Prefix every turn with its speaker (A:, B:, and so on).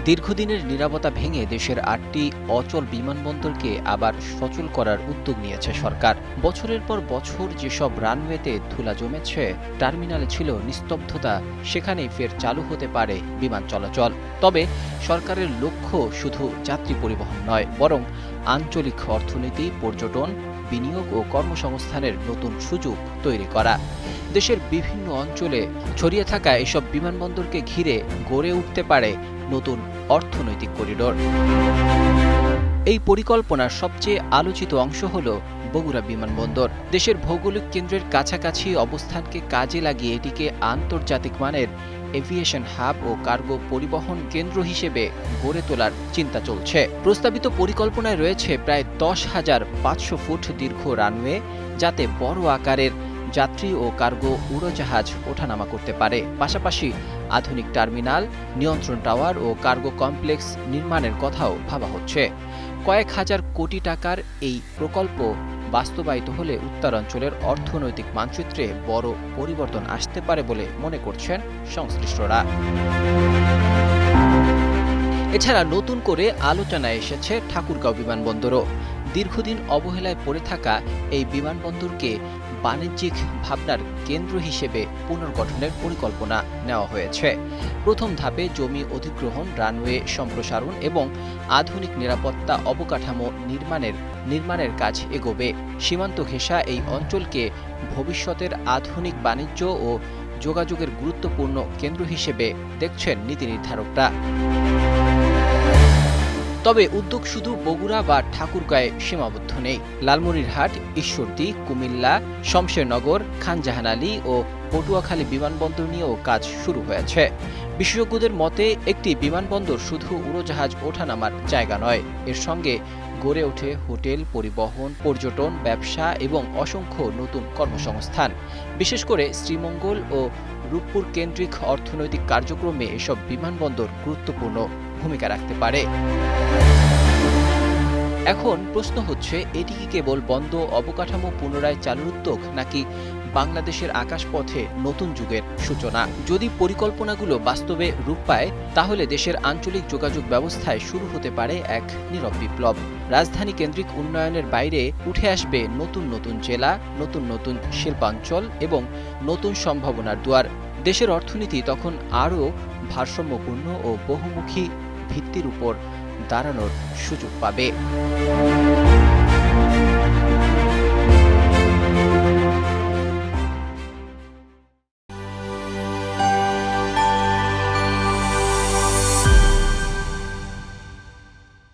A: দীর্ঘদিনের নীরবতা ভেঙে দেশের ৮টি অচল বিমানবন্দরকে আবার সচল করার উদ্যোগ নিয়েছে সরকার। বছরের পর বছর যেসব রানওয়েতে ধুলা জমেছে, টার্মিনালে ছিল নিস্তব্ধতা, সেখানেই ফের চালু হতে পারে বিমান চলাচল। তবে সরকারের লক্ষ্য শুধু যাত্রী পরিবহন নয়, বরং আঞ্চলিক অর্থনীতি, পর্যটন, বিনিয়োগ ও কর্মসংস্থানের নতুন সুযোগ তৈরি করা। দেশের বিভিন্ন অঞ্চলে ছড়িয়ে থাকা এসব বিমানবন্দরকে ঘিরে গড়ে উঠতে পারে নতুন অর্থনৈতিক করিডোর। এই পরিকল্পনার সবচেয়ে আলোচিত অংশ হল বগুড়া বিমানবন্দর। দেশের ভৌগোলিক কেন্দ্রের কাছাকাছি অবস্থানকে কাজে লাগিয়ে এটিকে আন্তর্জাতিক মানের এভিয়েশন হাব ও কার্গো পরিবহন কেন্দ্র হিসেবে গড়ে তোলার চিন্তা চলছে। প্রস্তাবিত পরিকল্পনায় রয়েছে প্রায় ১০,৫০০ ফুট দীর্ঘ রানওয়ে, যাতে বড় আকারের যাত্রী ও কার্গো উড়োজাহাজ ওঠানামা করতে পারে। পাশাপাশি আধুনিক টার্মিনাল, নিয়ন্ত্রণ টাওয়ার ও কার্গো কমপ্লেক্স নির্মাণের কথাও ভাবা হচ্ছে। কয়েক হাজার কোটি টাকার এই প্রকল্প বাস্তবায়িত হলে উত্তরাঞ্চলের অর্থনৈতিক মানচিত্রে বড় পরিবর্তন আসতে পারে বলে মনে করছেন সংশ্লিষ্টরা। এছাড়া নতুন করে আলোচনায় এসেছে ঠাকুরগাঁও বিমানবন্দরও। দীর্ঘদিন অবহেলায় পড়ে থাকা এই বিমানবন্দরকে বাণিজ্যিক ভাবনার কেন্দ্র হিসেবে পুনর্গঠনের পরিকল্পনা নেওয়া হয়েছে। প্রথম ধাপে জমি অধিগ্রহণ, রানওয়ে সম্প্রসারণ এবং আধুনিক নিরাপত্তা অবকাঠামো নির্মাণের কাজ এগোবে। সীমান্ত ঘেঁষা এই অঞ্চলকে ভবিষ্যতের আধুনিক বাণিজ্য ও যোগাযোগের গুরুত্বপূর্ণ কেন্দ্র হিসেবে দেখছেন নীতি নির্ধারকরা। তবে উদ্যোগ শুধু বগুড়া বা ঠাকুরগাঁয়ে সীমাবদ্ধ নেই। লালমনিরহাট, ঈশ্বরদী, কুমিল্লা, শমশেরনগর, খানজাহান আলী ও পটুয়াখালী বিমানবন্দর নিয়েও কাজ শুরু হয়েছে। বিশেষজ্ঞদের মতে একটি বিমানবন্দর শুধু উড়োজাহাজ ওঠানামার জায়গা নয়, এর সঙ্গে গড়ে ওঠে হোটেল, পরিবহন, পর্যটন, ব্যবসা এবং অসংখ্য নতুন কর্মসংস্থান। বিশেষ করে শ্রীমঙ্গল ও রূপপুর কেন্দ্রিক অর্থনৈতিক কার্যক্রমে এসব বিমানবন্দর গুরুত্বপূর্ণ ভূমিকা রাখতে পারে। এখন প্রশ্ন হচ্ছে, এটি কি কেবল বন্ধ অবকাঠামো পুনরায় চালুর উদ্যোগ, নাকি বাংলাদেশের আকাশপথে নতুন যুগের সূচনা? যদি পরিকল্পনাগুলো বাস্তবে রূপ পায়, তাহলে দেশের আঞ্চলিক যোগাযোগ ব্যবস্থায় শুরু হতে পারে এক নীরব বিপ্লব। রাজধানী কেন্দ্রিক উন্নয়নের বাইরে উঠে আসবে নতুন নতুন জেলা, নতুন নতুন শিল্পাঞ্চল এবং নতুন সম্ভাবনার দুয়ার। দেশের অর্থনীতি তখন আরও ভারসাম্যপূর্ণ ও বহুমুখী ভিত্তির উপর দাঁড়ানোর সুযোগ পাবে।